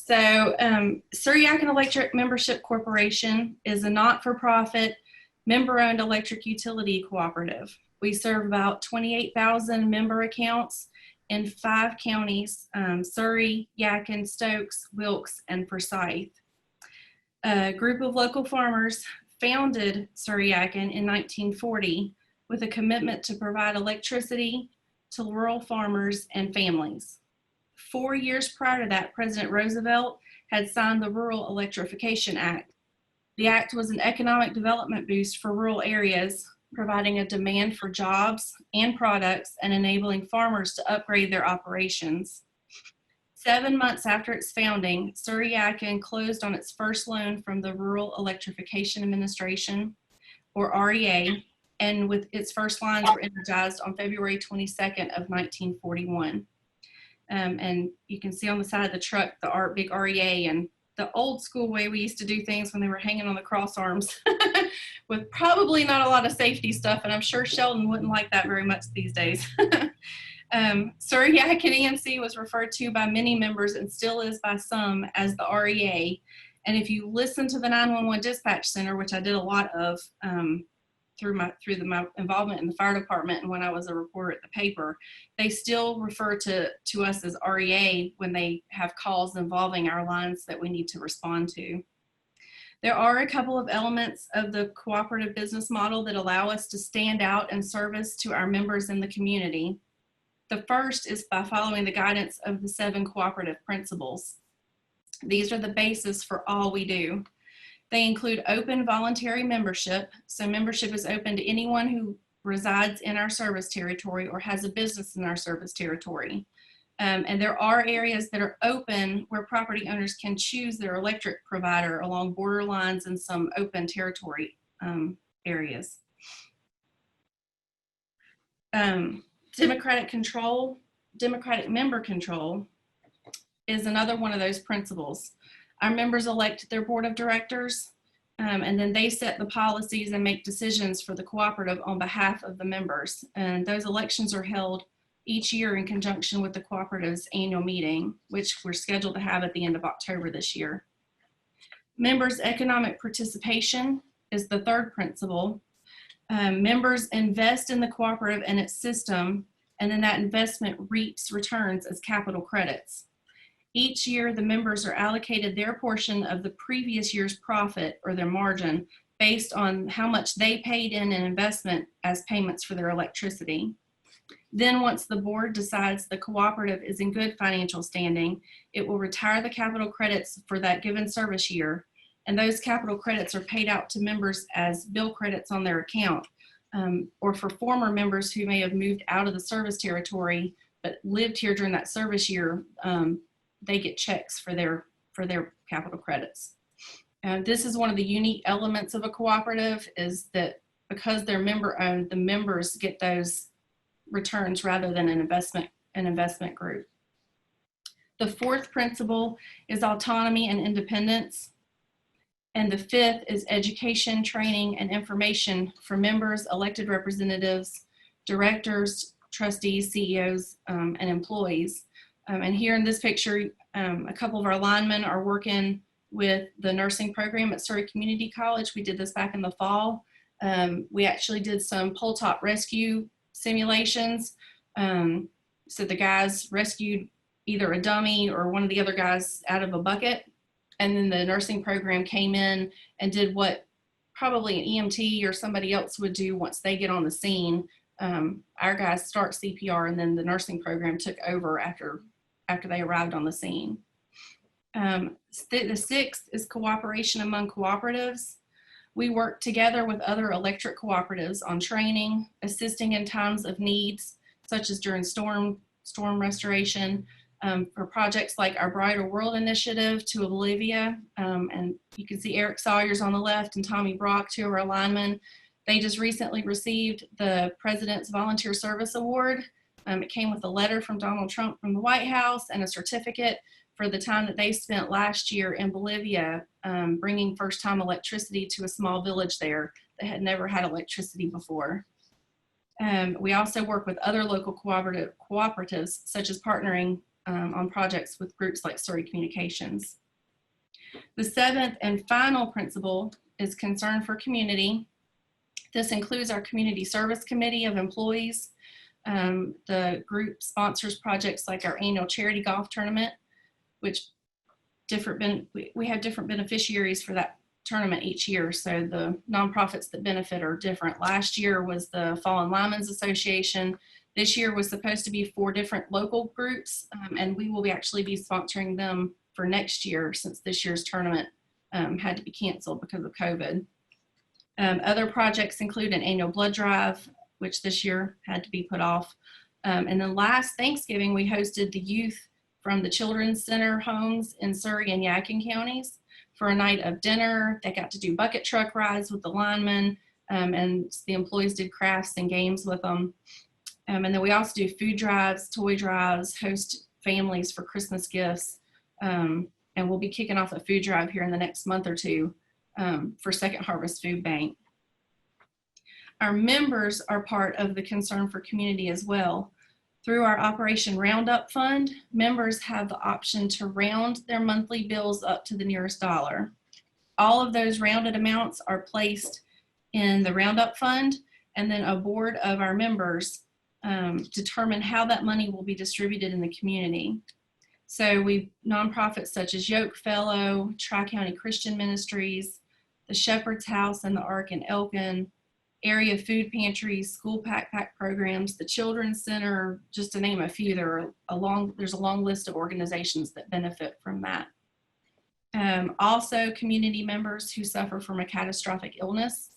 Surry-Yadkin Electric Membership Corporation is a not-for-profit, member-owned electric utility cooperative. We serve about 28,000 member accounts in 5 counties, Surry, Yadkin, Stokes, Wilkes, and Forsyth. A group of local farmers founded Surry-Yadkin in 1940 with a commitment to provide electricity to rural farmers and families. 4 years prior to that, President Roosevelt had signed the Rural Electrification Act. The act was an economic development boost for rural areas, providing a demand for jobs and products and enabling farmers to upgrade their operations. 7 months after its founding, Surry-Yadkin closed on its first loan from the Rural Electrification Administration, or REA, and with its first lines were energized on February 22nd of 1941. And you can see on the side of the truck the big REA and the old school way we used to do things when they were hanging on the cross arms with probably not a lot of safety stuff, and I'm sure Sheldon wouldn't like that very much these days. Surry-Yadkin EMC was referred to by many members and still is by some as the REA. And if you listen to the 911 dispatch center, which I did a lot of through my involvement in the fire department and when I was a reporter at the paper, they still refer to us as REA when they have calls involving our lines that we need to respond to. There are a couple of elements of the cooperative business model that allow us to stand out and service to our members in the community. The first is by following the guidance of the 7 cooperative principles. These are the basis for all we do. They include open voluntary membership. So membership is open to anyone who resides in our service territory or has a business in our service territory. And there are areas that are open where property owners can choose their electric provider along border lines and some open territory areas. Democratic member control is another one of those principles. Our members elect their board of directors, and then they set the policies and make decisions for the cooperative on behalf of the members. And those elections are held each year in conjunction with the cooperative's annual meeting, which we're scheduled to have at the end of October this year. Members' economic participation is the third principle. Members invest in the cooperative and its system, and then that investment reaps returns as capital credits. Each year, the members are allocated their portion of the previous year's profit or their margin based on how much they paid in an investment as payments for their electricity. Then once the board decides the cooperative is in good financial standing, it will retire the capital credits for that given service year, and those capital credits are paid out to members as bill credits on their account, or for former members who may have moved out of the service territory but lived here during that service year, they get checks for their capital credits. This is one of the unique elements of a cooperative, is that because they're member owned, the members get those returns rather than an investment group. The fourth principle is autonomy and independence. And the fifth is education, training, and information for members, elected representatives, directors, trustees, CEOs, and employees. And here in this picture, a couple of our linemen are working with the nursing program at Surry Community College. We did this back in the fall. We actually did some pole top rescue simulations. So the guys rescued either a dummy or one of the other guys out of a bucket. And then the nursing program came in and did what probably an EMT or somebody else would do once they get on the scene. Our guys start CPR, and then the nursing program took over after they arrived on the scene. The sixth is cooperation among cooperatives. We work together with other electric cooperatives on training, assisting in times of needs, such as during storm restoration, for projects like our Brighter World Initiative to Bolivia. And you can see Eric Sawyer's on the left and Tommy Brock, 2 of our linemen. They just recently received the President's Volunteer Service Award. It came with a letter from Donald Trump from the White House and a certificate for the time that they spent last year in Bolivia, bringing first-time electricity to a small village there that had never had electricity before. We also work with other local cooperatives, such as partnering on projects with groups like Surry Communications. The seventh and final principle is concern for community. This includes our community service committee of employees. The group sponsors projects like our annual charity golf tournament, which we have different beneficiaries for that tournament each year. So the nonprofits that benefit are different. Last year was the Fallen Linemen's Association. This year was supposed to be 4 different local groups, and we will actually be sponsoring them for next year since this year's tournament had to be canceled because of COVID. Other projects include an annual blood drive, which this year had to be put off. And then last Thanksgiving, we hosted the youth from the Children's Center homes in Surry and Yadkin counties for a night of dinner. They got to do bucket truck rides with the linemen, and the employees did crafts and games with them. And then we also do food drives, toy drives, host families for Christmas gifts. And we'll be kicking off a food drive here in the next month or two for Second Harvest Food Bank. Our members are part of the concern for community as well. Through our Operation Roundup Fund, members have the option to round their monthly bills up to the nearest dollar. All of those rounded amounts are placed in the Roundup Fund, and then a board of our members determine how that money will be distributed in the community. So nonprofits such as Yoke Fellow, Tri-County Christian Ministries, the Shepherd's House and the Ark in Elkin, area food pantries, school backpack programs, the Children's Center, just to name a few. There's a long list of organizations that benefit from that. Also, community members who suffer from a catastrophic illness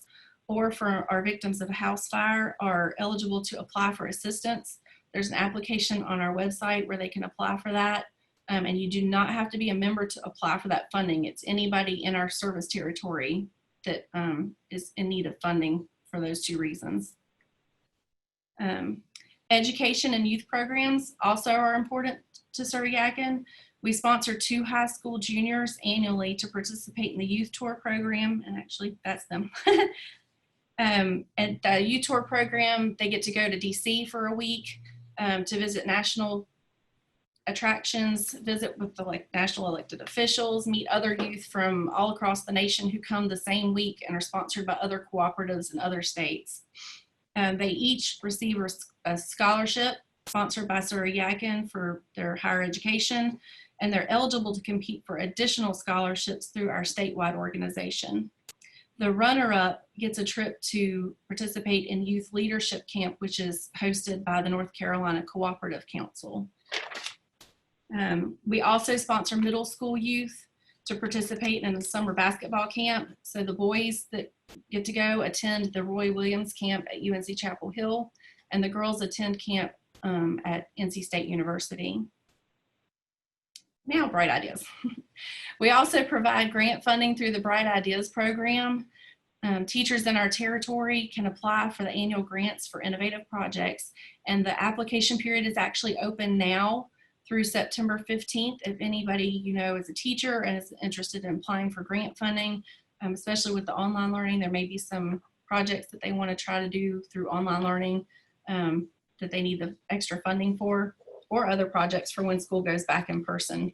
or are victims of a house fire are eligible to apply for assistance. There's an application on our website where they can apply for that. And you do not have to be a member to apply for that funding. It's anybody in our service territory that is in need of funding for those 2 reasons. Education and youth programs also are important to Surry-Yadkin. We sponsor 2 high school juniors annually to participate in the youth tour program, and actually that's them. At the youth tour program, they get to go to DC for a week to visit national attractions, visit with the national elected officials, meet other youth from all across the nation who come the same week and are sponsored by other cooperatives in other states. They each receive a scholarship sponsored by Surry-Yadkin for their higher education, and they're eligible to compete for additional scholarships through our statewide organization. The runner-up gets a trip to participate in Youth Leadership Camp, which is hosted by the North Carolina Cooperative Council. We also sponsor middle school youth to participate in the summer basketball camp. So the boys that get to go attend the Roy Williams camp at UNC Chapel Hill, and the girls attend camp at NC State University. Now, Bright Ideas. We also provide grant funding through the Bright Ideas program. Teachers in our territory can apply for the annual grants for innovative projects, and the application period is actually open now through September 15th. If anybody you know is a teacher and is interested in applying for grant funding, especially with the online learning, there may be some projects that they want to try to do through online learning that they need the extra funding for, or other projects for when school goes back in person.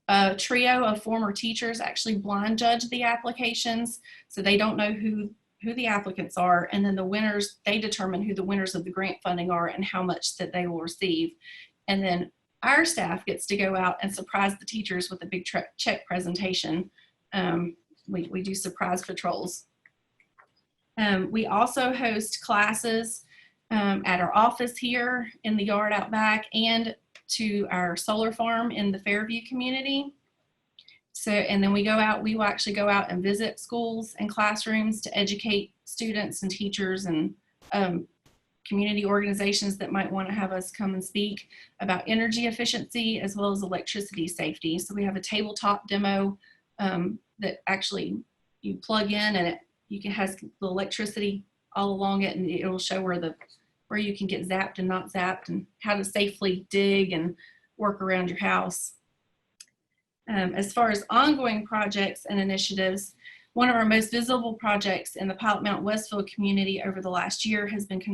A trio of former teachers actually blind judge the applications, so they don't know who the applicants are, and then the winners, they determine who the winners of the grant funding are and how much that they will receive. And then our staff gets to go out and surprise the teachers with a big check presentation. We do surprise patrols. We also host classes at our office here in the yard out back and to our solar farm in the Fairview community. So, and then we will actually go out and visit schools and classrooms to educate students and teachers and community organizations that might want to have us come and speak about energy efficiency as well as electricity safety. So we have a tabletop demo that actually you plug in, and it has the electricity all along it, and it will show where you can get zapped and not zapped, and how to safely dig and work around your house. As far as ongoing projects and initiatives, one of our most visible projects in the Pilot Mountain Westfield community over the last year has been